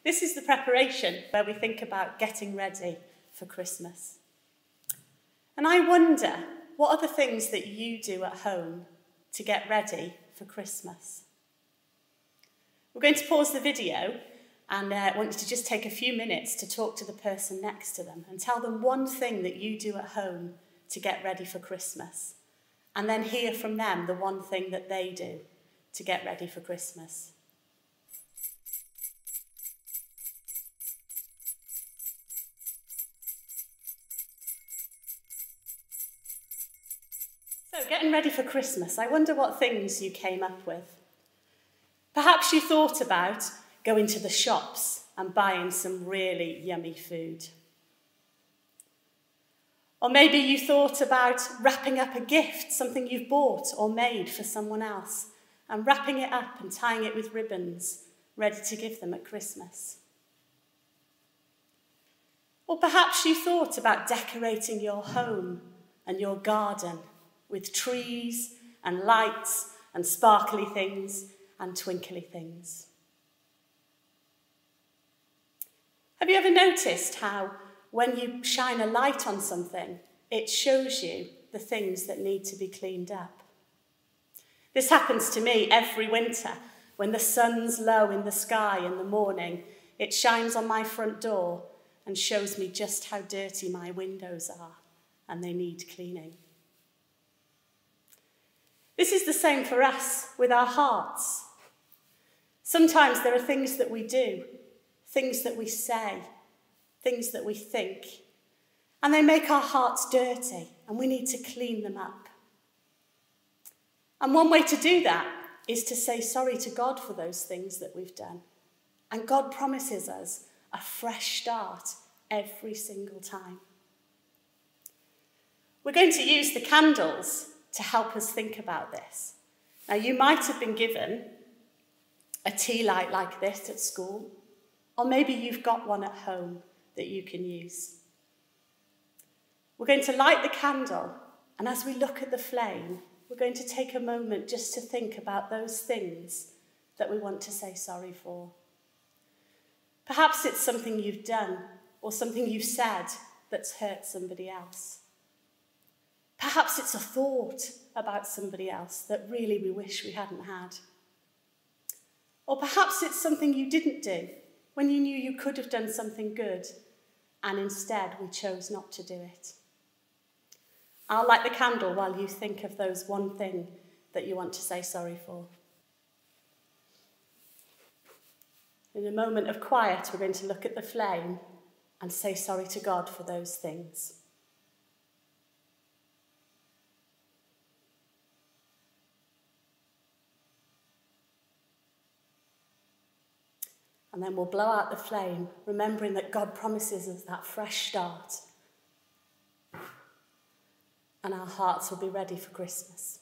This is the preparation where we think about getting ready for Christmas. And I wonder, what are the things that you do at home to get ready for Christmas? We're going to pause the video and I want you to just take a few minutes to talk to the person next to them and tell them one thing that you do at home to get ready for Christmas. And then hear from them the one thing that they do to get ready for Christmas. So, getting ready for Christmas, I wonder what things you came up with. Perhaps you thought about going to the shops and buying some really yummy food. Or maybe you thought about wrapping up a gift, something you've bought or made for someone else, and wrapping it up and tying it with ribbons, ready to give them at Christmas. Or perhaps you thought about decorating your home and your garden with trees and lights and sparkly things and twinkly things. Have you ever noticed how when you shine a light on something, it shows you the things that need to be cleaned up? This happens to me every winter. When the sun's low in the sky in the morning, it shines on my front door and shows me just how dirty my windows are and they need cleaning. This is the same for us with our hearts. Sometimes there are things that we do, things that we say, things that we think, and they make our hearts dirty, and we need to clean them up. And one way to do that is to say sorry to God for those things that we've done. And God promises us a fresh start every single time. We're going to use the candles to help us think about this. Now, you might have been given a tea light like this at school, or maybe you've got one at home that you can use. We're going to light the candle, and as we look at the flame, we're going to take a moment just to think about those things that we want to say sorry for. Perhaps it's something you've done or something you've said that's hurt somebody else. Perhaps it's a thought about somebody else that really we wish we hadn't had. Or perhaps it's something you didn't do when you knew you could have done something good and instead we chose not to do it. I'll light the candle while you think of those one thing that you want to say sorry for. In a moment of quiet, we're going to look at the flame and say sorry to God for those things. And then we'll blow out the flame, remembering that God promises us that fresh start. And our hearts will be ready for Christmas.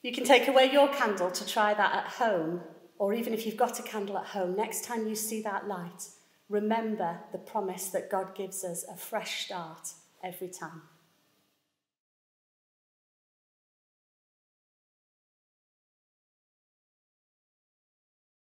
You can take away your candle to try that at home, or even if you've got a candle at home, next time you see that light, remember the promise that God gives us a fresh start every time.